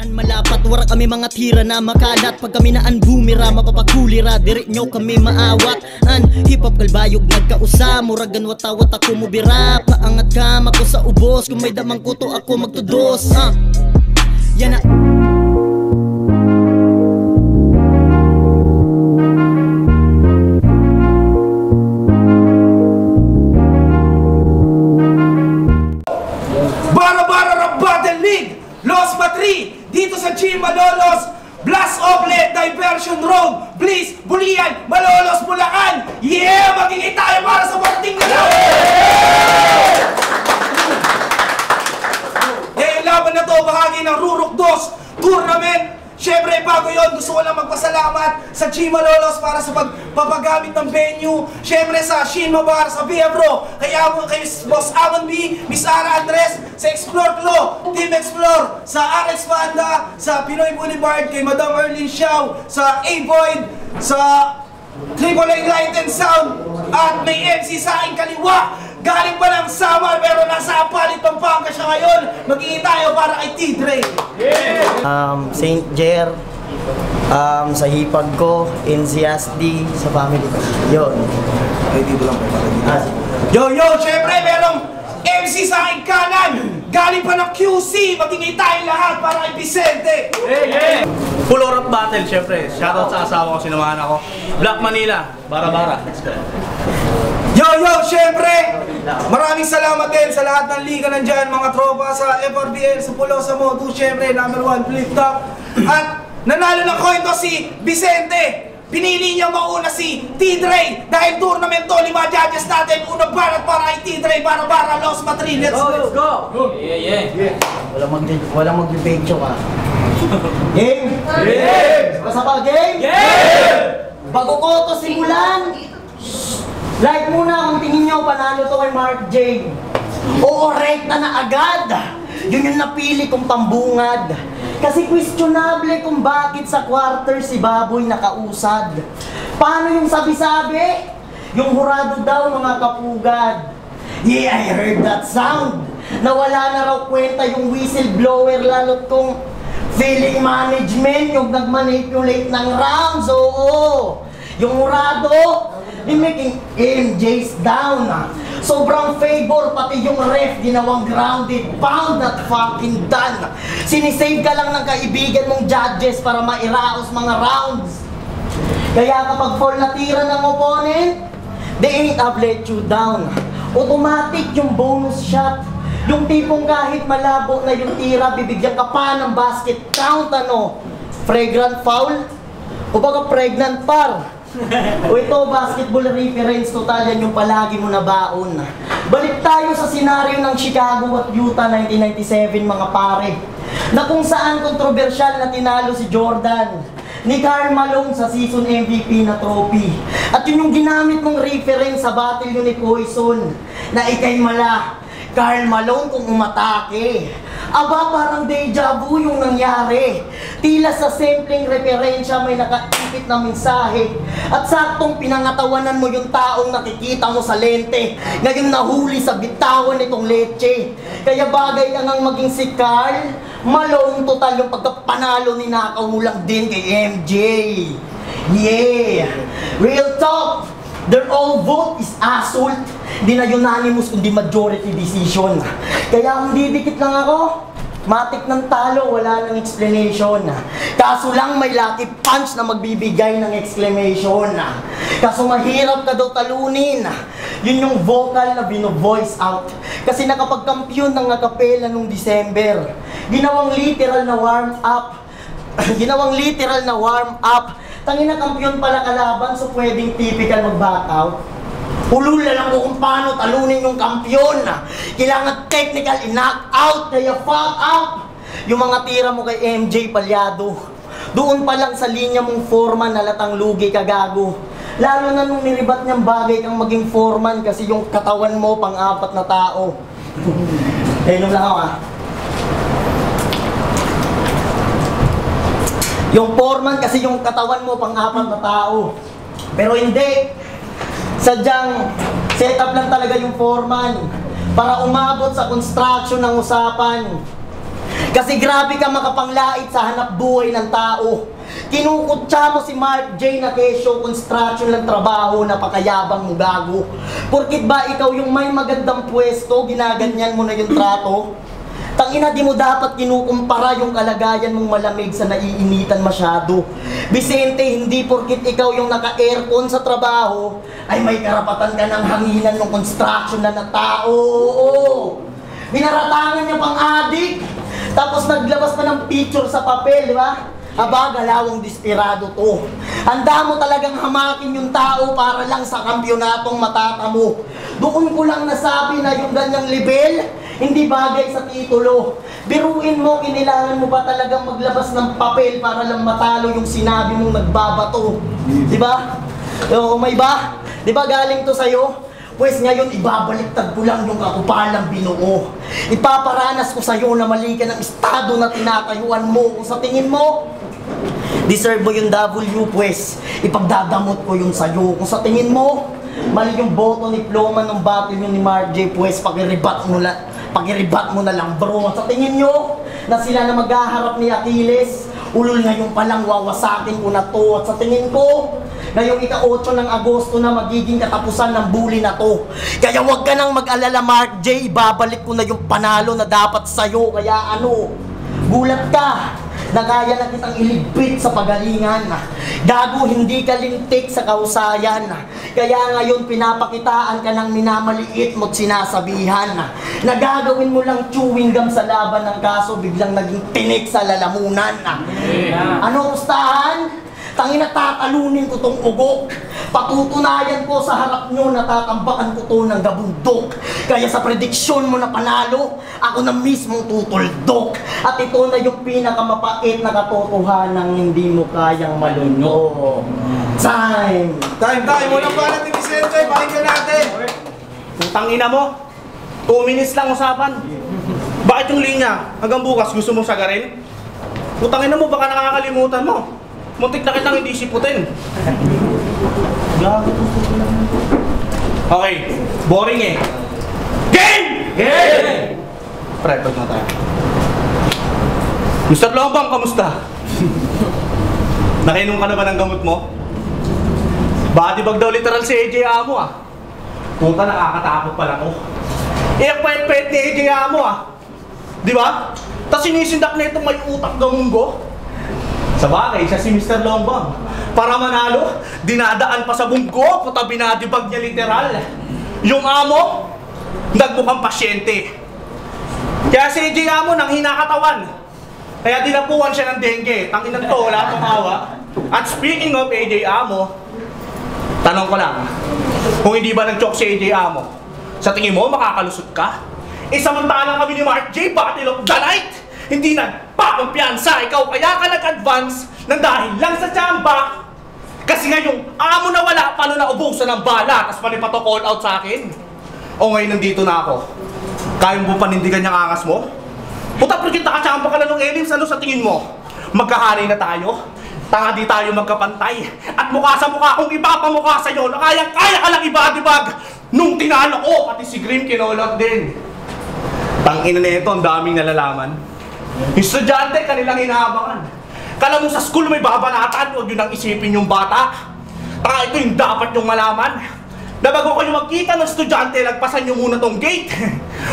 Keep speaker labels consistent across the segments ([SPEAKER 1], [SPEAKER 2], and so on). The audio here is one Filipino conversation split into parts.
[SPEAKER 1] An malapat, wara kami mga tira na makalat. Pag kami naan bumira, mapapakulira. Diri nyo kami maawat. An hip-hop kalbayog nagkausa. Muragan watawat ako mubira. Paangat kam ako sa ubos. Kung may damang kuto ako magtudos. Yan na.
[SPEAKER 2] Los Patri, dito sa G Malolos, Blast Outlet, Diversion Road, Bliss, Bulian, Malolos, Bulacan. Yeah! Magiging tayo para sa parting na lang! Yung laban na to, bahagi ng Rurok 2 Tournament. Siyempre, bago yun, gusto ko lang magpasalamat sa G Malolos para sa pagpapagamit ng venue. Siyempre sa Shinma Bar, sa Viabro, kay Boss Amon B, Miss Ara Andres, sa Explore Klo, Team Explore, sa RX Panda, sa Pinoy Boulevard, kay Madam Erlyn Xiao, sa A-Void, sa Triple A Light and Sound, at may MC sa aking kaliwa. Galing pa ng Samar pero nasa Apalit, Pampanga siya ngayon. Magiging tayo para kay T-Dre.
[SPEAKER 3] Saint Jer, sa hipag ko, NCSD, sa family ko. Yun.
[SPEAKER 2] Ay, dito lang po. Yo, syempre merong MC sa aking kanan. Galing pa ng QC. Magiging tayo lahat para kay Vicente.
[SPEAKER 4] Full rap battle, syempre. Shoutout sa asawa ko, sinamahan ako. Black Manila, Bara-Bara.
[SPEAKER 2] Yo, syempre, maraming salamat din sa lahat ng liga nandyan, mga tropa sa FRBL, sa Pulo, sa Moto, syempre, number 1, Flip Top. At nanalo ng coin to si Vicente. Pinili niya mauna si T-Dre dahil tournament to, 5 judges natin. Unang barat para kay T-Dre, Bara-Bara, Los Matri. Let's go!
[SPEAKER 3] Yeah. Walang mag-picture ka. Game! Basta ba, game? Bago ko ito simulan, like muna kung tingin nyo panalo to kay Mark J. Oo, rekta na agad. Yun yung napili kong pambungad. Kasi questionable kung bakit sa quarter si Baboy nakausad. Paano yung sabi-sabi? Yung hurado daw mga kapugad. Yeah, I heard that sound. Nawala na raw kwenta yung whistleblower lalo't kung feeling management yung nag-manipulate ng rounds. Oo, yung hurado making MJ's down. Sobrang favor, pati yung ref ginawang grounded. Pound not fucking done. Sinisave ka lang ng kaibigan mong judges para mairaos mga rounds. Kaya kapag fall na tira ng opponent, they ain't have let you down. Automatic yung bonus shot. Yung tipong kahit malabo na yung tira, bibigyan ka pa ng basket count. Fragrant foul? O baka pregnant par? O ito, basketball reference, total yan yung palagi mo na baon. Balik tayo sa senaryo ng Chicago at Utah 1997 mga pare, na kung saan kontrobersyal na tinalo si Jordan ni Karl Malone sa season MVP na trophy. At yun yung ginamit mong reference sa battle yun ni Poison, na ikay mala Karl Malone kung umatake. Aba, parang deja vu yung nangyari. Tila sa simpleng referensya may nakaipit na mensahe. At saktong pinangatawanan mo yung taong nakikita mo sa lente, ngayon nahuli sa bitawan nitong leche. Kaya bagay ka ngang maging si Karl Malone, total yung pagkapanalo ni nakaw mo lang din kay MJ. Yeah! Real talk! Their all vote is assault. Di na unanimous kundi majority decision. Kaya kung didikit lang ako, matik ng talo, wala nang explanation. Kaso lang may lucky punch na magbibigay ng exclamation. Kaso mahirap ka daw talunin. Yun yung vocal na bino-voice out. Kasi nakapagkampiyon ng acapella nung December. Ginawang literal na warm up. Tangina kampiyon pala kalaban, so pwedeng typical mag-back out. Ulul na lang ko kung paano talunin yung kampiyon. Kailangan technical i-knock out, kaya fuck out. Yung mga tira mo kay MJ palyado. Doon pa lang sa linya mong foreman nalatang lugi ka gago. Lalo na nung niribat niyang bagay kang maging foreman kasi yung katawan mo pang-apat na tao. Nung lang ako Yung foreman kasi yung katawan mo pang-apat na tao. Pero hindi. Sadyang setup lang talaga yung foreman para umabot sa construction ng usapan. Kasi grabe ka makapanglait sa hanap buhay ng tao. Kinukutsa mo si Mark J na kesyo, construction lang trabaho, napakayabang mo gago. Porkit ba ikaw yung may magandang pwesto, ginaganyan mo na yung trato? Tangina, di mo dapat kinukumpara yung kalagayan mong malamig sa naiinitan masyado. Vicente, hindi porkit ikaw yung naka-aircon sa trabaho, ay may karapatan ka ng hanginan ng construction na tao. Oo. Binaratangan niya pang adik. Tapos naglabas pa ng picture sa papel, di ba? Aba, galawang desperado to. Handa mo talagang hamakin yung tao para lang sa kampyonatong matatamo. Doon ko lang nasabi na yung ganyang level, hindi bagay sa titulo. Biruin mo, kinilangan mo ba talagang maglabas ng papel para lang matalo yung sinabi mong nagbabato? Di ba? O may ba? Di ba galing to sa'yo? Pues ngayon, ibabaliktad ko lang yung kakupalang binuo. Ipaparanas ko sa'yo na mali ka ng estado na tinatayuan mo. Kung sa tingin mo, deserve mo yung W, pues. Ipagdadamot ko yun sa'yo. Kung sa tingin mo, mali yung boto ni Ploma ng battle yun ni Mark J, pues, pakiribat mo na lang, bro. Sa tingin nyo, na sila na maghaharap ni Achilles, ulol ngayon palang wawasakin ko na to. At sa tingin ko, ngayong ika-8 ng Agosto na magiging katapusan ng bully na to. Kaya wag ka nang mag-alala, Mark J. Babalik ko na yung panalo na dapat sa'yo. Kaya ano, gulat ka na kaya na kitang iligpit sa pagalingan. Gago, hindi ka lintik sa kausayan. Kaya ngayon pinapakitaan ka ng minamaliit mo't sinasabihan na gagawin mo lang chewing gum sa laban ng kaso, biglang naging tinik sa lalamunan. Ano, ustahan? Tangina, tatalunin ko tong ugok. Patutunayan ko sa harap nyo na tatambakan ko to ng gabundok. Kaya sa prediksyon mo na panalo, ako na mismong tutuldok. At ito na yung pinakamapait na katotohanan hindi mo kayang malunyo. Time!
[SPEAKER 2] Time! Walang ba natin, Vicente? Pakinggan natin!
[SPEAKER 4] Putang ina mo, 2 minutes lang usapan. Bakit yung linya? Hanggang bukas gusto mong sagarin? Putang ina mo, baka nakakalimutan mo. Muntik na kitang hindi siputin. Okay, boring eh. Game! Game! Prepare na tayo. Mr. Lombang, kamusta? Nakainom ka na ba ng gamot mo? Baka dibag daw literal si AJ Amo ah. Puta, nakakatakot pala ko. Pwet-pwet ni AJ Amo ah. Di ba? Tapos sinisindak na itong may utak gamunggo. Sa bagay, siya si Mr. Lombang. Para manalo, dinadaan pa sa bunggo, puta binadibag niya literal. Yung amo, nagmukhang pasyente. Kaya si AJ Amo nang hinakatawan. Kaya dinapuan siya ng dengue. Tanginan to, wala pang hawa. At speaking of AJ Amo, tanong ko lang, kung hindi ba nag-choke si AJ Amo, sa tingin mo makakalusot ka? Samantalang kami ni Mark J, Battle of the Night, hindi nagpakumpiyansa. Ikaw kaya ka nag-advance ng dahil lang sa tsamba. Kasi ngayong amo na wala, paano na ubusan ng bala, tapos panipato call out sa akin. O ngayon nandito na ako. Kaya mo panindigan yung angas mo? Puta, pero nakachamba ka na ng Elims, ano sa tingin mo? Magkahari na tayo? Tanga di tayo magkapantay. At mukha sa mukha kung ipapamukha sa'yo na kaya ka lang ibadibag. Nung tinalo ko, pati si Grim kinolot din. Tangina na ito, ang daming nalalaman. Yung estudyante, kanilang hinahabangan. Kala mo sa school may babanatan, huwag yun ang isipin yung bata. Tanga, ito yung dapat yung malaman. Na bago kayo magkita ng estudyante, lagpasan nyo muna tong gate.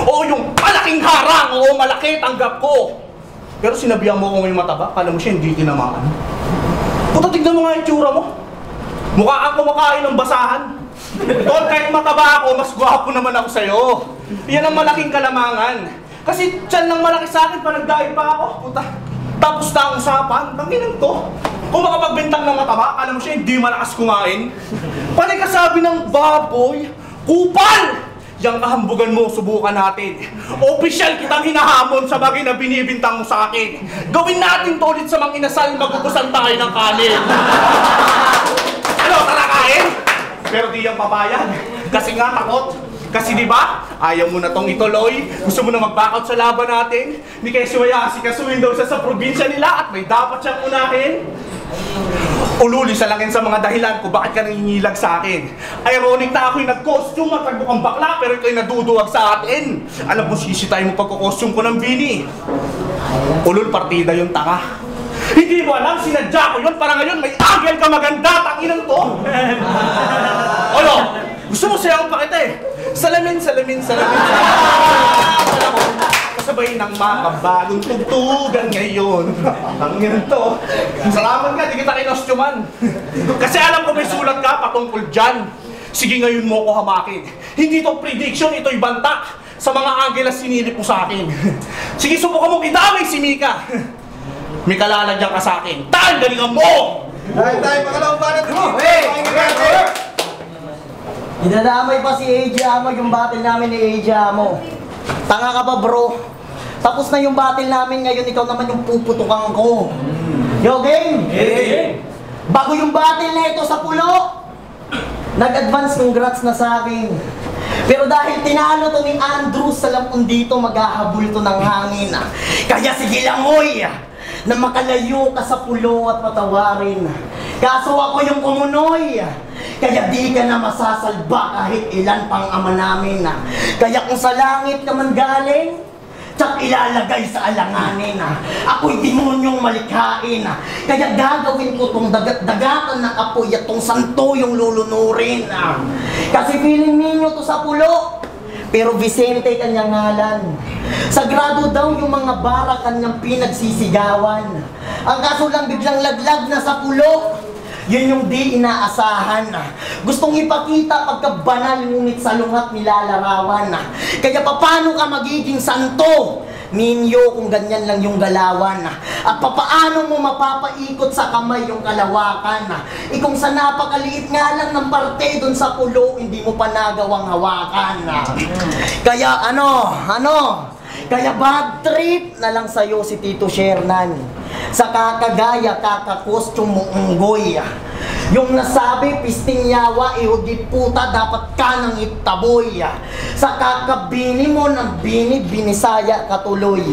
[SPEAKER 4] O yung malaking harang, o malaki tanggap ko. Pero sinabihan mo kung may mataba, kala mo siya hindi tinamaan. Puta, tignan mo nga yung tsura mo. Mukha kang kumakain ng basahan. Doon, kahit mataba ako, mas gwapo naman ako sa'yo. Yan ang malaking kalamangan. Kasi tiyan lang malaki sa akin pa nag-diet pa ako. Puta, tapos na ang usapan. Tanginan to. Kung makapagbintang ng mataba, alam mo siya hindi malakas kumain. Panay kasabi ng baboy, kupal! Yang kahambugan mo, subukan natin. Opisyal kitang hinahamon sa bagay na binibintang mo sa akin. Gawin natin to ulit sa mga inasal, magugusan tayo ng kanin. Ano, tara kain? Pero di yung papayag. Kasi nga takot. Kasi di ba, ayaw mo na tong ituloy, gusto mo na mag-back out sa laban natin, ni kaya siwaya kasuin daw siya sa probinsya nila at may dapat siyang unahin. Ululi sa langin sa mga dahilan kung bakit ka nangingilag sa akin. Ironic na ako'y nag-costume at nagbukang bakla pero ito'y naduduwag sa atin. Alam mo, sisitay mo pagko-costume ko ng bini. Ulul partida yung tanga. Hindi mo alam, sinadya ko yun para ngayon may agel ka maganda, tanginan to. Ano? Gusto mo sayang pa kita eh. Salamin. Kasabay ng makabagong tugtugan ngayon. Tanginan to. Salamat ka, di kita kinostuman. Kasi alam ko may sulat ka patungkol dyan. Sige ngayon mo ko hamakin. Hindi to prediction, ito'y banta sa mga agel na sinilip mo sa akin. Sige, subukan mo idamay si Mika. May kalalagyan ka sa akin. Tayo, galingan mo!
[SPEAKER 2] Tayo, pakalawang banat mo!
[SPEAKER 3] Dinadamay pa si AJ Amo yung battle namin ni AJ Amo. Tanga ka ba bro? Tapos na yung battle namin ngayon, ikaw naman yung puputukan ko. Yo game! Bago yung battle na ito sa pulo, nag-advance congrats na sa akin. Pero dahil tinalo to ni Andrews, alam kong dito maghahabol to ng hangin. Kaya sige lang oy, na makalayo ka sa pulo at patawarin. Kaso ako yung kumunoy, kaya di ka na masasalba kahit ilan pang ama namin. Kaya kung sa langit ka man galing, tsak ilalagay sa alanganin. Ako'y demonyong malikhain. Kaya gagawin ko tong dagatan ng apoy at tong santo yung lulunurin. Kasi feeling ninyo to sa pulo, pero Vicente kanyang ngalan. Sagrado daw yung mga bara kanyang pinagsisigawan. Ang kaso lang biglang laglag na sa pulo, yun yung di inaasahan. Gustong ipakita pagkabanal ngunit sa lungat nilalarawan. Kaya paano ka magiging santo? Ninyo kung ganyan lang yung galawan. At papaano mo mapapaikot sa kamay yung kalawakan? Kung sa napakaliit nga lang ng parte dun sa pulo, hindi mo pa nagawang hawakan. Kaya Kaya bad trip na lang sa'yo si Tito Shernan. Sa kakagaya, kakakostume mo unggoy. Yung nasabi, pisting yawa, ihudit puta, dapat ka nang itaboy. Sa kakabini mo ng binisaya katuloy.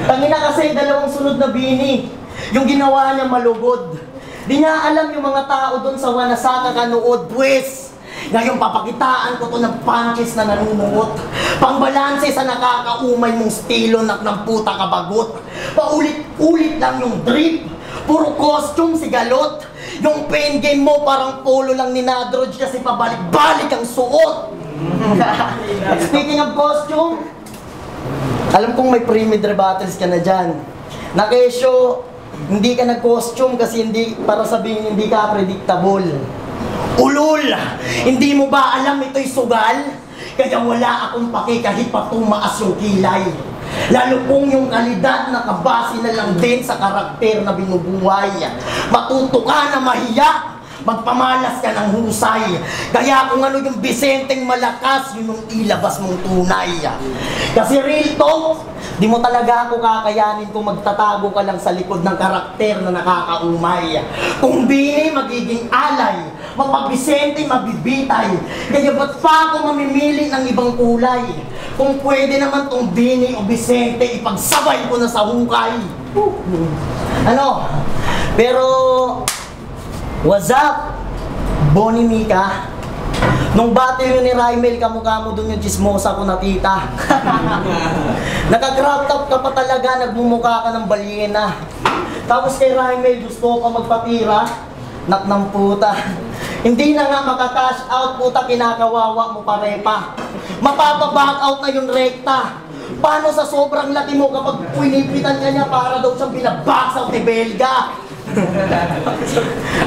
[SPEAKER 3] Tangina kasi dalawang sunod na bini. Yung ginawa niya malugod. Di niya alam yung mga tao doon sa Wanasaka kanood, pues. Ngayon papakitaan ko to ng punches na nanunungot. Pangbalanse sa nakakaumay mong stilo ng puta kabagot. Paulit-ulit lang yung drip. Puro costume si galot. Yung pain game mo parang polo lang ni Nadroj kasi pabalik-balik ang suot. At speaking of costume, alam kong may pre-mid battles ka na dyan. Na kesyo, hindi ka nag-costume kasi hindi, para sabihin hindi ka predictable. Ulul! Hindi mo ba alam ito'y sugal? Kaya wala akong pake kahit pa tumaas yung kilay. Lalo kung yung kalidad na kabase na lang din sa karakter na binubuhay. Matuto ka na mahiya, magpamalas ka ng husay. Kaya kung ano yung Vicenteng malakas, yun yung ilabas mong tunay. Kasi real talk, di mo talaga ako kakayanin kung magtatago ka lang sa likod ng karakter na nakakaumay. Kung Bini, magiging alay. Mapag-Vicente, mabibitay. Kaya ba't pa ako mamimili ng ibang kulay? Kung pwede naman tong Bini o Vicente, ipagsabay ko na sa hukay. Pero, what's up, Bonnie Mika? Nung battle yun ni Raimel, kamukha mo dun yung chismosa ko na tita. Naka-crop top ka pa talaga, nagmumukha ka ng balyena. Tapos kay Raimel, gusto ka magpatira, nak ng puta. Hindi na nga maka-cash out, puta, kinakawawa mo parepa. Mapapaback out na yung rekta. Paano sa sobrang laki mo kapag pinipitan ka niya para daw siyang binabox out ni Belga?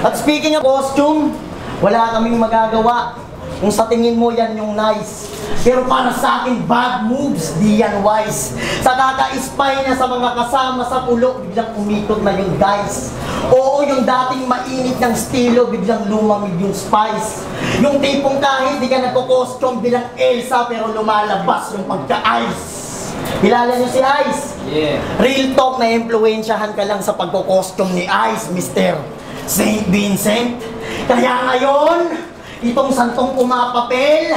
[SPEAKER 3] At speaking of costume, wala kaming magagawa. Kung sa tingin mo yan yung nice. Pero para sa akin, bad moves, di yan wise. Sa kaka-spy niya sa mga kasama sa pulo, biglang umikot na yung guys. Oo, yung dating mainit ng estilo, biglang lumamig yung spice. Yung tipong kahit di ka nagko-costume bilang Elsa, pero lumalabas yung pagka-ice. Kilala niyo si Ice?
[SPEAKER 5] Yeah.
[SPEAKER 3] Real talk, na impluensyahan ka lang sa pagko-costume ni Ice, Mr. Saint Vincent. Kaya ngayon, itong santong pumapapel,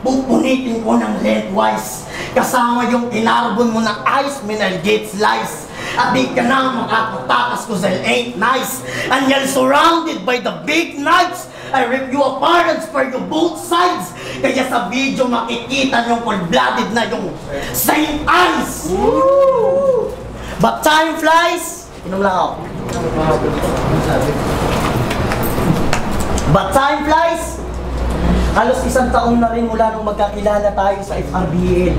[SPEAKER 3] pupunitin ko ng lengthwise. Kasama yung inarbon mo ng ice, mineral gate slice. At di ka na makakatakas cause I ain't nice. And you're surrounded by the big knives. I rip you apart and spare you both sides. Kaya sa video makikita yung cold-blooded na yung Saint Eyes. But time flies. Inom lang ako. But time flies. Halos 1 taon na rin mula nung magkakilala tayo sa FRBL.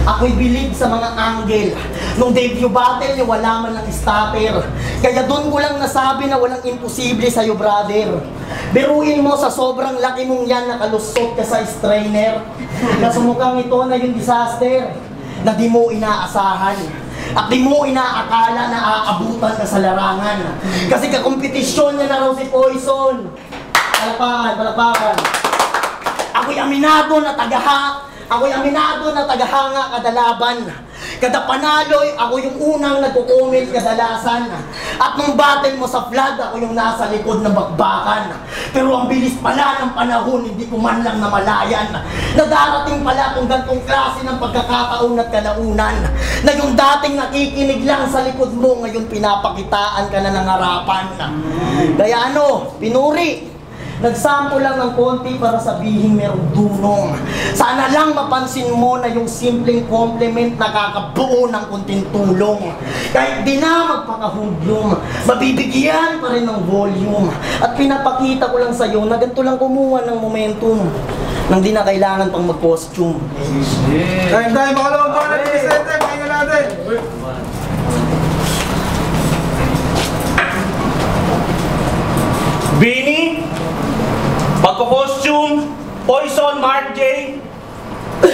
[SPEAKER 3] Ako'y bilib sa mga angle. Nung debut battle niyo, wala man lang stopper. Kaya doon ko lang nasabi na walang imposible sa'yo, brother. Biruin mo sa sobrang laki mong yan, nakalusot ka sa strainer. Na sumukhang ito na yung disaster na di mo inaasahan. At di mo inaakala na aabutan ka sa larangan. Kasi kakompetisyon niya na raw si Poison. Palakpakan, palakpakan. Ako'y aminado na tagahanga kada laban. Kada panalo'y ako yung unang nagko-comment kadalasan. At nung battle mo sa flood, ako yung nasa likod ng bakbakan. Pero ang bilis pala ng panahon, hindi ko man lang namalayan na darating pala kung gantong klase ng pagkakataon at kalaunan. Na yung dating nakikinig lang sa likod mo, ngayon pinapakitaan ka na ng harapan. Kaya pinuri. Nagsampo lang ng konti para sabihin merong dunong. Sana lang mapansin mo na yung simpleng compliment nakakabuo ng kunting tulong. Kahit di na magpakahudyom, mabibigyan pa rin ng volume. At pinapakita ko lang sa'yo na ganito lang kumuha ng momentum nang di na kailangan pang mag-costume.
[SPEAKER 2] Time, makalawang pa natin yung center, pahinga natin.
[SPEAKER 4] Bini, pagko-costume, Poison, Mark J.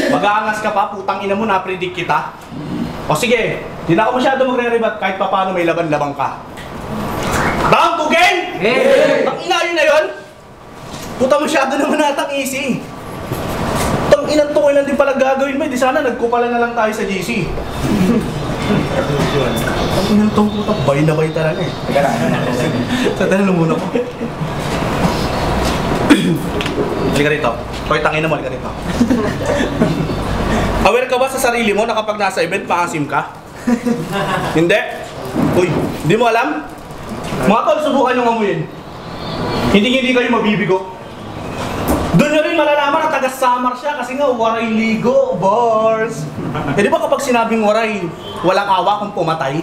[SPEAKER 4] Mag-aangas ka pa, putang ina mo, na-predict kita. O sige, di na ako masyado magre-rebat kahit pa paano may laban-labang ka. Down to game! Ang ina yun na yun? Puta masyado naman natang easy. Tang inang to, ilan din pala gagawin mo, di sana nagkupala na lang tayo sa GC. Ang inang to, puta, bay na bay talaga eh. Sa tanong muna ko. Halika rito. Hoy, tangina mo, halika rito. Aware ka ba sa sarili mo na kapag nasa event, paasim ka? Hindi? Uy, hindi mo alam? Mga tol, subukan yung amuyin. Hindi kayo mabibigo. Doon nyo rin malalaman na taga-Samar siya kasi nga waray ligo, bars. Eh di ba kapag sinabing waray, walang awa kung pumatay?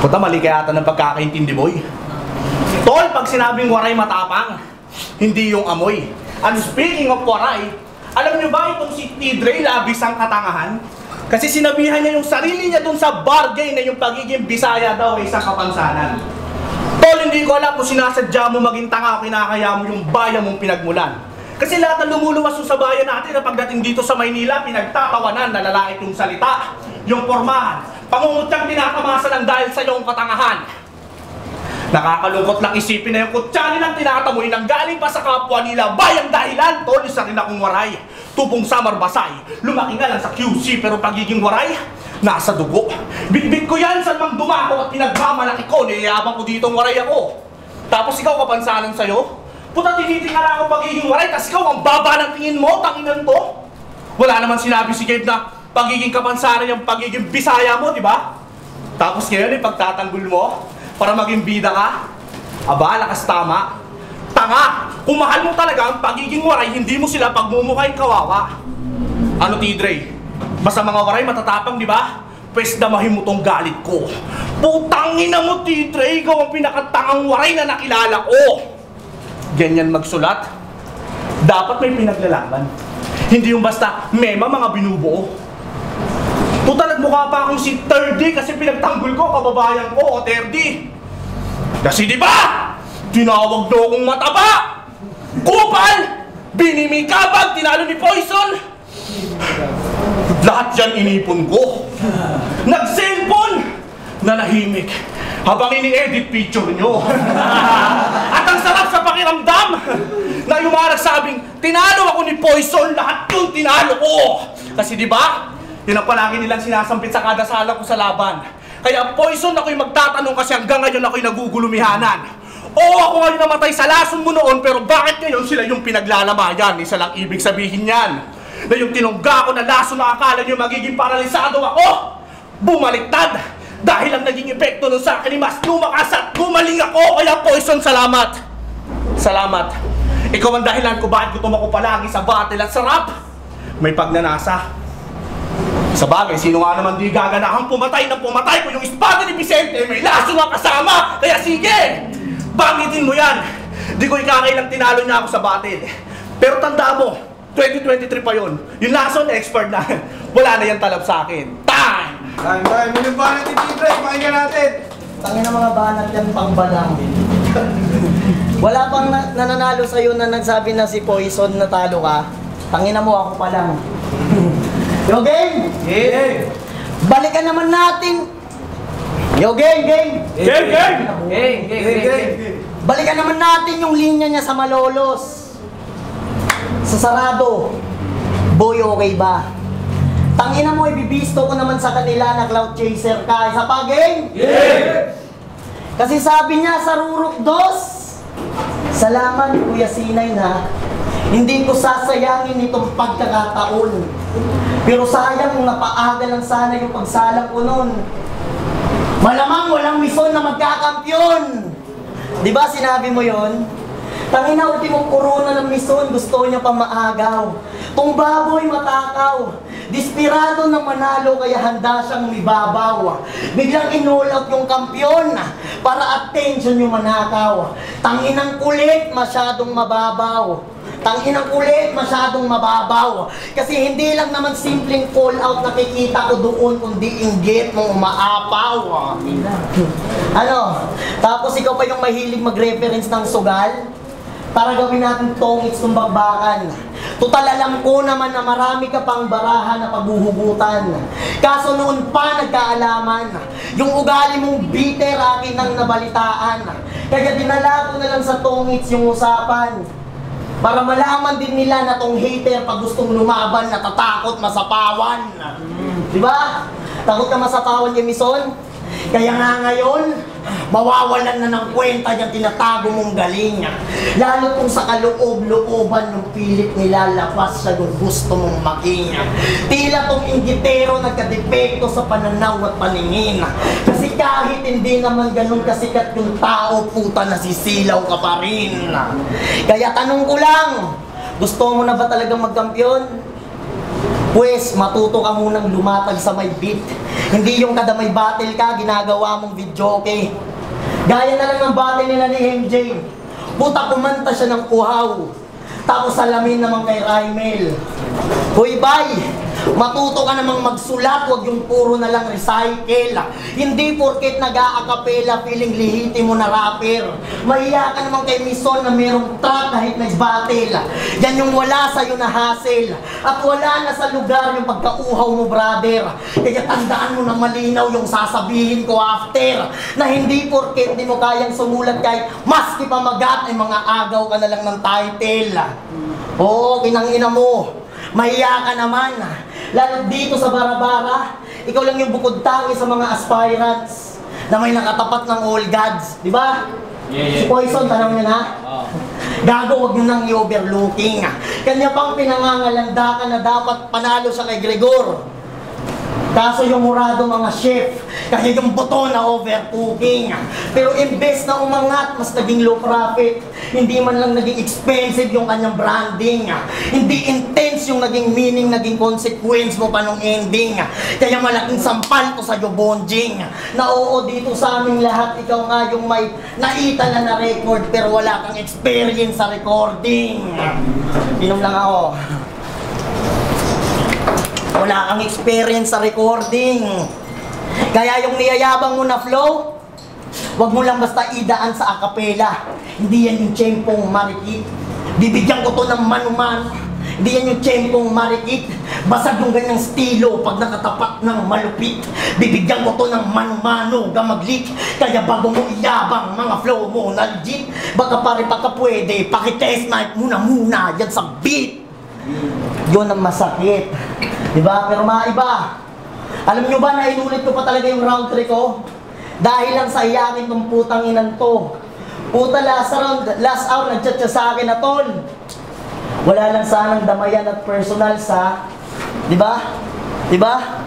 [SPEAKER 4] Puta, mali kaya ata ng pagkakaintindi boy. Tol, pag sinabing waray matapang, hindi yung amoy. And speaking of waray, alam nyo ba itong si Tidre labis ang katangahan? Kasi sinabihan niya yung sarili niya dun sa bargain na yung pagiging Bisaya daw ay isang kapansanan. Tol, hindi ko alam kung sinasadya mo maging tanga o kinakaya mo yung bayan mong pinagmulan. Kasi lahat ng lumuluwas sa bayan natin na pagdating dito sa Maynila, pinagtatawanan na lalait yung salita, yung pormahan, pangungutyang tinatamasa lang dahil sa iyong katangahan. Nakakalungkot lang isipin na yung kutya nilang tinatamoy nang galing pa sa kapwa nila. Bayang dahilan, tol, isa rin akong waray. Tupong Samar Basay, lumaki nga lang sa QC pero pagiging waray, nasa dugo. Bitbit ko yan saan mang dumako at pinagmamalaki ko, niyayabang ko ditong waray ako. Tapos ikaw kapansanan sa'yo? Puta, tinitingala ako pagiging waray, tas ikaw ang baba ng tingin mo, tanginan to. Wala naman sinabi si Gabe na pagiging kapansanan yung pagiging Bisaya mo, di ba? Tapos ngayon, pagtatanggol mo, para maging bida ka? Aba, lakas tama. Tanga! Kung mahal mo talaga ang pagiging waray, hindi mo sila pagmumukhaing kawawa. Ano, Tidre? Basta mga waray matatapang, di ba? Pwes damahin mo tong galit ko. Putangin na mo, Tidre! Ikaw ang pinakatangang waray na nakilala ko! Ganyan magsulat. Dapat may pinaglalaban. Hindi yung basta mema mga binubuo. Puta, nagmukha pa akong si 3D kasi pinagtanggol ko, kababayan ko, o 3D. Kasi di ba? Tinawag daw akong mataba! Kupal! Binimikabag, tinalo ni Poison! Lahat yan inipon ko. Nag-cellphone! Nanahimik habang ini-edit picture nyo. At ang sarap sa pakiramdam na yung mga nagsabing, tinalo ako ni Poison, lahat yung tinalo ko. Kasi di ba? Yun ang palagi nilang sinasampit sa kada sala ko sa laban. Kaya Poison, ako'y magtatanong kasi hanggang ngayon ako'y nagugulumihanan. Oo, ako ngayon namatay sa lason mo noon, pero bakit ngayon sila yung pinaglalamayan? Isa lang ibig sabihin yan. Na yung tinungga ko na lason na akala nyo magiging paralisado ako, bumaliktad. Dahil ang naging epekto nun sa akin, mas lumakas at gumaling ako. Kaya Poison, salamat. Salamat. Ikaw ang dahilan kung bakit gutom ako palagi sa battle at sarap. May pagnanasa. Sa bagay, sino nga naman di gaganahang pumatay ng pumatay ko yung espada ni Vicente, may laso nga kasama! Kaya sige! Banggitin mo yan! Di ko ikakailang tinalo niya ako sa battle. Pero tanda mo, 2023 pa yun. Yung laso na expert na. Wala na yan talab sa akin. Time!
[SPEAKER 2] Time! Yung banat ni Tibre, pakinggan natin!
[SPEAKER 3] Tangin na mga banat yan pang balang. Wala pang nananalo sa'yo na nagsabi na si Poison na talo ka. Tangin na mo, ako pa lang. Yo, gang!
[SPEAKER 2] Yeah!
[SPEAKER 3] Balikan naman natin! Yo, gang! Gang!
[SPEAKER 4] Game! Game!
[SPEAKER 3] Balikan naman natin yung linya niya sa Malolos. Sa sarado. Boy, okay ba? Tangina mo, ibibisto ko naman sa kanila na cloud chaser ka. Isa pa, gang?
[SPEAKER 2] Yeah!
[SPEAKER 3] Kasi sabi niya sa Rurok Dos, salamat Kuya Sinay na hindi ko sasayangin itong pagkakataon. Pero sayang kung napaaga lang sana yung pagsalang ko nun. Malamang walang mison na magkakampyon. Di ba sinabi mo yon? Tangina, ultimong corona ng mison, gusto niya pa maagaw. Tung baboy matakaw. Desperado na manalo kaya handa siyang umibabaw. Biglang in-all out yung kampyon para attention yung manakaw. Tanginang kulit, masyadong mababaw. Tanginang kulit, masyadong mababaw. Kasi hindi lang naman simpleng call out nakikita ko doon, kundi inggit mong umaapaw. Ano? Tapos ikaw pa yung mahilig mag-reference ng sugal? Para gawin natin tongits ng bakbakan. Total alam ko naman na marami ka pang barahan na paghuhugutan. Kaso noon pa nagkaalaman. Yung ugali mong bitter akin ang nabalitaan. Kaya dinala ko na lang sa tongits yung usapan. Para malaman din nila na tong hater pag gustong lumaban natatakot masapawan. Diba? Takot ka masapawan, Emison? Kaya nga ngayon, mawawalan na ng kwenta yung tinatago mong galing. Lalo kung sa kaloob-looban ng pilit nilalabas sa gusto mong maging. Tila tong inggitero nagkadepekto sa pananaw at paningin. Kasi kahit hindi naman ganun kasikat yung tao, puta nasisilaw ka pa rin. Kaya tanong ko lang, gusto mo na ba talagang magkampiyon? Pues, matuto ka munang lumatag sa may beat. Hindi yung kada may battle ka, ginagawa mong video, okay? Gaya na lang ng battle nila ni MJ. Puta, kumanta siya ng uhaw. Tapos salamin naman kay Raimel. Hoy, bye! Matuto ka namang magsulat, wag yung puro na lang recycle. Hindi porket nag-a-acapella, feeling lihiti mo na rapper. Mahiya ka naman kay Mison na merong track kahit nag-battle. Yan yung wala sa'yo na hassle. At wala na sa lugar yung pagkauhaw mo, brother. Kaya tandaan mo na malinaw yung sasabihin ko after. Na hindi porket di mo kayang sumulat kahit maski pa magat ay mga agaw ka na lang ng title. Oo, kinangina mo. Mahiya ka naman. Lalo dito sa Barabara, ikaw lang yung bukod tangi sa mga aspirants na may nakatapat ng all gods. Di ba?
[SPEAKER 5] Yeah.
[SPEAKER 3] Si Poison, tanong niya na? Gago, wag nyo nang i-overlooking. Kanya pang pinangangalandakan na dapat panalo siya kay Gregor. Kaso yung murado mga chef, kaya yung buto na overcooking. Pero imbes na umangat, mas naging low profit. Hindi man lang naging expensive yung kanyang branding. Hindi intense yung naging meaning, naging consequence mo pa nung ending. Kaya malaking sampal ko sa'yo, Bonjing. Na oo, dito sa aming lahat, ikaw nga yung may naitala na record pero wala kang experience sa recording. Inom lang ako. Wala kang experience sa recording. Kaya yung niyayabang mo na flow, wag mo lang basta idaan sa acapella. Hindi yan yung tiyempong marikit. Bibigyan ko to ng manuman. Hindi yan yung tiyempong marikit. Basag yung ganyang stilo pag nakatapat ng malupit. Bibigyan ko to ng manumano gamaglik. Kaya bago mo iyabang mga flow mo na legit, baka pare pagka pwede, pakitest night muna yan sa beat. Yun ang masakit. Diba? Pero maiba. Alam nyo ba na inulit ko pa talaga yung round 3 ko? Dahil lang sa iyakin ng putang inan to. Puta, last hour nag-chat siya sa akin na tol. Wala lang sanang damayan at personal sa... Diba? Diba?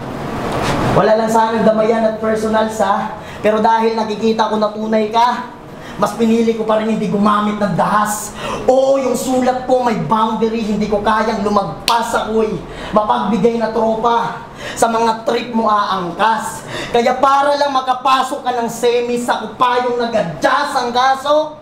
[SPEAKER 3] Wala lang sanang damayan at personal sa... Pero dahil nakikita ko na tunay ka, mas pinili ko pa rin hindi gumamit ng dahas. Oo, yung sulat ko may boundary, hindi ko kayang lumagpas ako'y mapagbigay na tropa. Sa mga trip mo aangkas. Kaya para lang makapasok ka ng semis, ako pa yung nag-adjust ang kaso.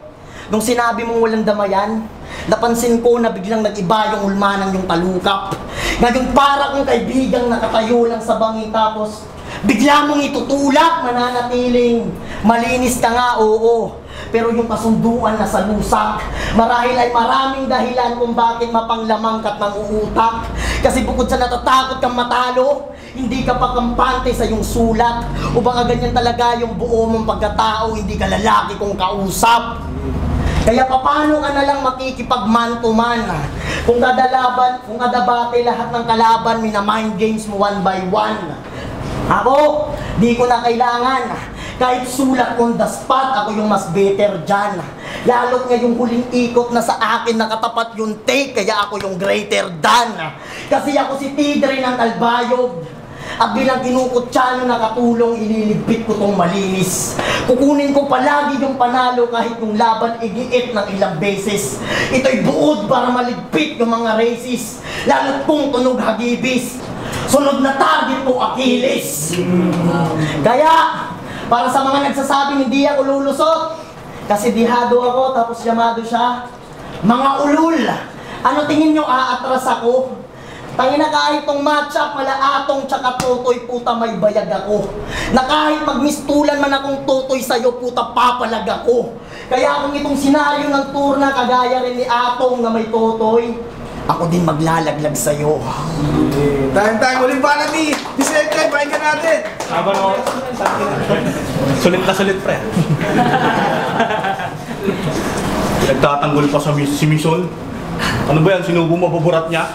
[SPEAKER 3] Nung sinabi mong walang damayan, napansin ko na biglang nag-iba yung ulmanan yung talukap. Ngayon para kong kaibigang nakatayo lang sa bangi tapos bigla mong itutulak, mananatiling malinis ka nga, oo. Pero yung kasunduan na sa lusak, marahil ay maraming dahilan kung bakit mapanglamang ka't manguutak. Kasi bukod sa natatakot kang matalo, hindi ka pa kampante sa iyong sulat. O baka ganyan talaga yung buo mong pagkatao, hindi ka lalaki kong kausap. Kaya paano ka na lang makikipag-man to man? Kung kada bate lahat ng kalaban, mina-mind games mo one by one. Ako, di ko na kailangan. Kahit sulat on the spot, ako yung mas better dyan. Lalo't ngayong huling ikot na sa akin nakatapat yung take, kaya ako yung greater than. Kasi ako si Tidre ng Albayog. At bilang kinukutsano na katulong, ililigpit ko tong malinis. Kukunin ko palagi yung panalo kahit yung laban igiit ng ilang beses. Ito'y buod para maligpit yung mga races. Lalo't kung tunog hagibis. Sunod na target ko, Achilles. Kaya, para sa mga nagsasabing hindi ako lulusot, kasi dihado ako tapos yamado siya, mga ulul, ano tingin nyo aatras ako? Tangina kahit tong matchup, malaatong tsaka totoy, puta may bayag ako. Na kahit magmistulan man akong totoy sa'yo, puta papalag ako. Kaya kung itong senaryo ng tour na kagaya rin ni Atong na may totoy, ako din maglalaglag sa'yo.
[SPEAKER 2] Time, uling panati. Diselect, pakinggan natin.
[SPEAKER 4] Habang ako, sulit na sulit, pre. Nagtatanggol pa sa si Mison. Ano ba yan? Sinubo mo, baburat niya?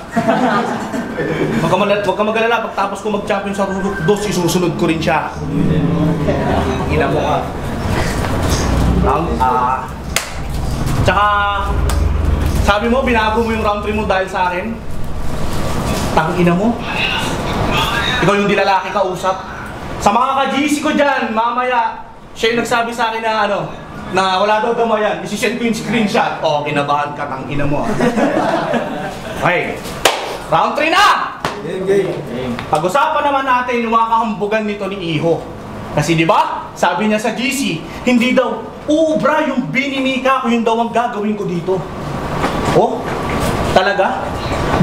[SPEAKER 4] Huwag ka mag-alala, pagtapos ko mag-champion sa Rurok 2, isusunod ko rin siya. Ina mo ka. Tsaka, sabi mo, binago mo yung round 3 mo dahil sa akin? Tangina mo. Ikaw yung di lalaki kausap. Sa mga ka-GC ko dyan, mamaya, siya yung nagsabi sa akin na na wala daw damayan, isi-send ko yung screenshot. O, kinabahan ka, tangina mo. Okay, round 3 na! Pag-usapan naman natin yung mga kahambugan nito ni Iho. Kasi di ba, sabi niya sa GC, hindi daw, uubra yung binimika ko, yung daw ang gagawin ko dito. Oh, talaga?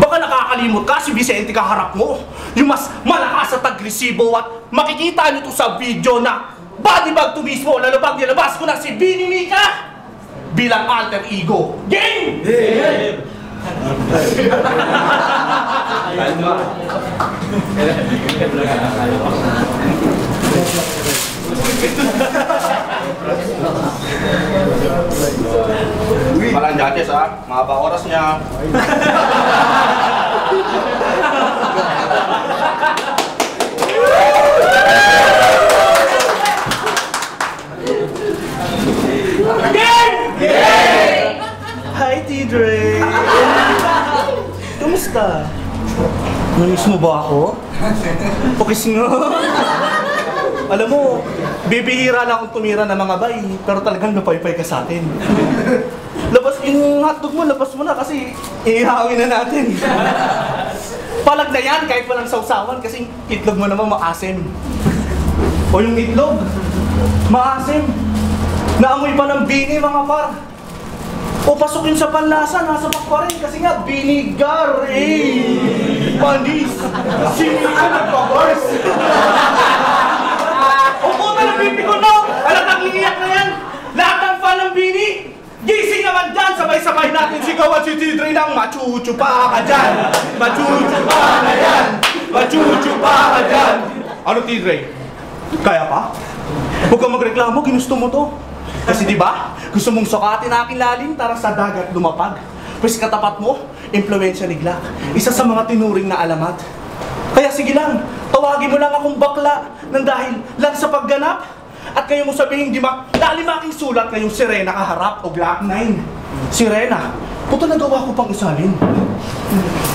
[SPEAKER 4] Baka nakakalimot ka, si Vicente kaharap mo. Yung mas malakas at agresibo at makikita nyo to sa video na body bag to mismo, lalo pag nilabas ko na si Bini Mika bilang alter ego. Game! Game! Malang judges ha, mahaba oras niya. Hi, Tidre! Kamusta? Namiss mo ba ako? Pakis nga! Alam mo, bibihira lang akong tumira ng mga bay, pero talagang napaypay ka sa atin. Labas yung hotdog mo, labas mo na kasi ihawin na natin. Palag na yan kahit walang sausawan kasi itlog mo naman maasim. O yung itlog, maasim. Naamoy pa ng bini mga par. O pasukin sa panlasa, nasa pak pa rin kasi nga binigar panis. Sino ka nagpa-bars? O puta ng pipi ko no! Alatang iiyak na yan! Lahat ng fan ng bini! Gising naman dyan! Sabay-sabay natin sigawan si Tidre ng machuchu pa ka dyan! Machuchu pa ka dyan! Machuchu pa ka dyan! Ano Tidre? Kaya pa? Huwag kang magreklamo, ginusto mo to. Kasi di ba? Gusto mong sukatin aking lalim tara sa dagat lumapag. Pwes katapat mo, impluensya ni Glock. Isa sa mga tinuring na alamat. Kaya sige lang, tawagin mo lang akong bakla nang dahil lang sa pagganap. At kayo mo sabihin, di ba, lalim aking sulat ngayong Sirena kaharap o Glock 9. Sirena, puta nagawa ko pang isalin.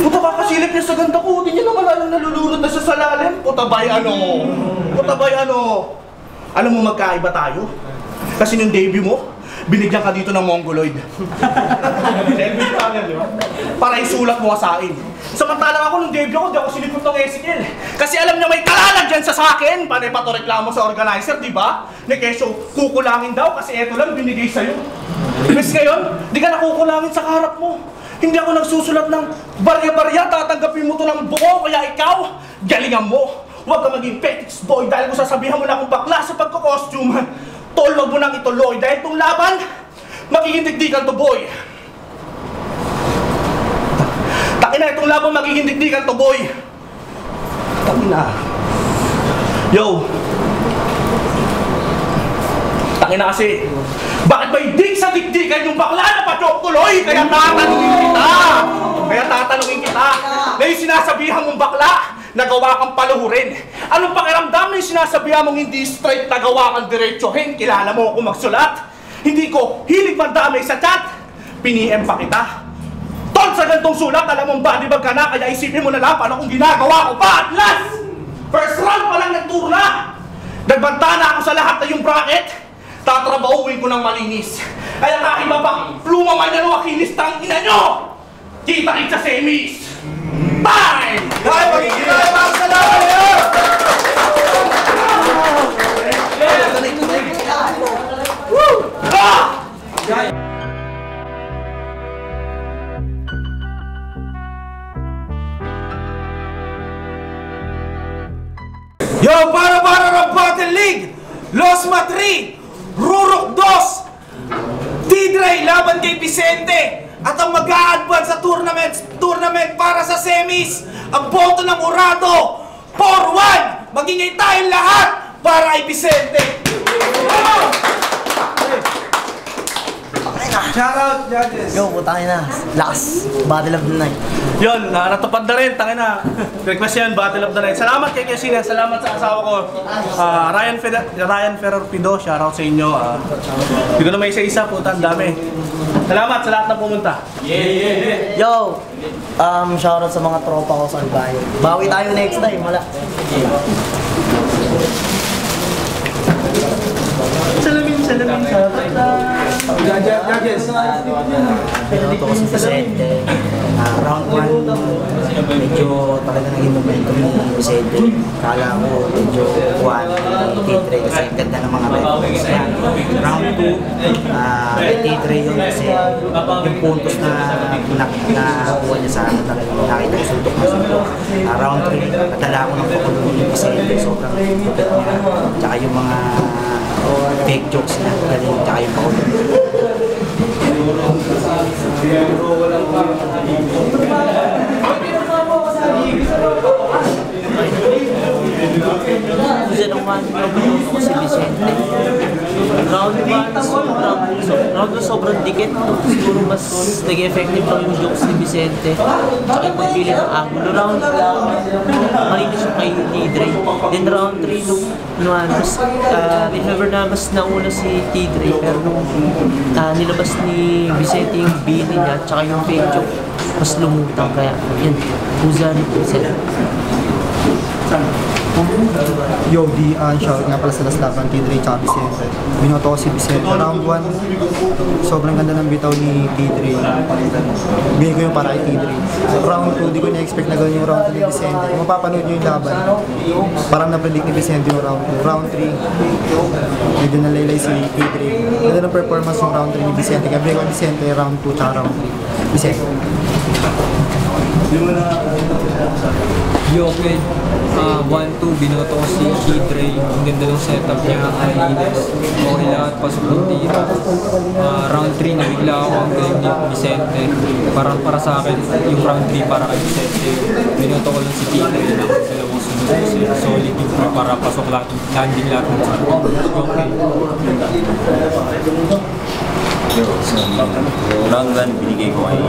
[SPEAKER 4] Puta kakasilip niya sa ganda ko, di niya naman alam nalulunod na siya sa lalim. Puta bay ano? Puta bay ano? Alam mo magkaiba tayo? Kasi nung debut mo, binigyan ka dito ng Mongoloid. Selfie channel, di ba? Para isulat mo sa akin. Samantalang ako nung debut ako, di ako sinipot ng Ezekiel. Kasi alam niya may kalalag dyan sa akin. Panay pa to reklamo sa organizer, di ba? Ni Kesyo, kukulangin daw kasi eto lang binigay sa'yo. Mas ngayon, di ka nakukulangin sa harap mo. Hindi ako nagsusulat ng barya-barya, tatanggapin mo to ng buo, kaya ikaw, galingan mo. Huwag ka maging petix boy dahil kung sasabihan mo na akong bakla sa pagko-costume. Tol, wag mo nang ituloy dahil itong laban, magiging digdigan to boy. Takina, itong laban magiging digdigan to boy. Takina. Yo. Takina kasi, bakit may dig sa digdigan yung bakla na pa-joke tuloy? Kaya tatanungin kita. Na yung sinasabihan mong bakla, nagawa kang paluhurin. Anong pakiramdam na yung sinasabihan mong hindi straight nagawa kang diretsohin? Kilala mo ako magsulat? Hindi ko hilig mandamay sa chat. Piniem pa kita. Tol, sa gantong sulat, alam mong badibag ka na, kaya isipin mo na lang paano kung ginagawa ko pa. At last, first round pa lang nagturna. Nagbanta na ako sa lahat na yung bracket. Tatrabahuin ko ng malinis. Kaya kahit ba bang lumaman yan o akinis tang ina nyo, kita-kita sa semis. Time!
[SPEAKER 2] Dahil magiging tayo para sa laban niyo! Yo, para ng Battle League! Losma 3! Rurok 2! T-Dre laban kay Vicente! At ang mag-a-advance sa tournament para sa semis, ang boto ng Urado, 4-1! Magingay tayong lahat para kay Vicente!
[SPEAKER 3] Shoutout, judges! Yo, putangin na. Lakas. Battle of the night.
[SPEAKER 4] Yun, natupad na rin, tangin na. Request yan, Battle of the Night. Salamat kay Kesina, salamat sa asawa ko. Ryan Ferrer Pido, shoutout sa inyo. Hindi ko na may isa-isa, puta, ang dami. Salamat sa lahat na pumunta.
[SPEAKER 3] Yo! Shoutout sa mga tropa ko sa Albayo. Bawi tayo next time, wala. Salamin, shoutout lang.
[SPEAKER 2] Judges!
[SPEAKER 3] Pinuto ko si Vicente. Round 1, medyo talaga naging momentum ni Vicente. Kala ko medyo kuhan ni T-Dre kasi ang ganda ng mga records niya. Round 2, may T-Dre yun kasi yung puntos na nakuha niya sa akin talagang nakita ko suntok na suntok. Round 3, nadala ko ng pakulong ni Vicente. Sobrang pupit niya. Tsaka yung mga fake jokes niya. Galing, tsaka yung pakulong.
[SPEAKER 5] Kasi nung one ako si Vicente. Round 1, sobrang dikit. Siguro mas nag-effective lang yung jokes ni Vicente. Tsaka yung pagpili ng angulo. Round 2, malinis yung kay T-Dre. Then round 3, remember na mas nauna si T-Dre. Pero nung nilabas ni Vicente yung bini niya, tsaka yung fake joke, mas lumutang. Kaya yun, puza ni Vicente.
[SPEAKER 6] Yo, shoutout nga pala sa last laban, T-Dre tsaka Vicente. Binoto ko si Vicente. Round 1, sobrang ganda ng bitaw ni T-Dre. Bigay ko yung para kay T-Dre. Round 2, di ko na-expect na gawin yung round 2 ni Vicente. Kung mapapanood nyo yung laban, parang na-predict ni Vicente yung round 2. Round 3, medyo nalaylay si T-Dre. Ganda ng performance yung round 3 ni Vicente. Kaya bigay ko Vicente round 2 tsaka round 3. Vicente.
[SPEAKER 7] Yo, okay. 1-2, binoto ko si T-Dre. Ang ganda ng setup niya, Ines. Okay lahat, pasok ng tira. Round 3, nabigla ako ang galing ni Vicente. Parang para sa akin, yung round 3 para kay Vicente. Binoto ko lang si T-Dre na dalawang sunod kasi solid yung para pasok lahat, landing lahat ng sarap. Okay.
[SPEAKER 8] So, round 1 binigay ko kay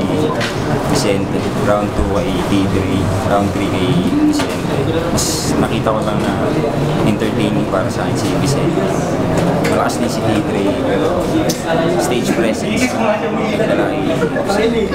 [SPEAKER 8] Vicente, round 2 kay T-Dre, round 3 kay Vicente. Mas nakita ko lang na entertaining para sa akin si Vicente. Malakas din si T-Dre, pero stage presence, nagdala kay Vicente.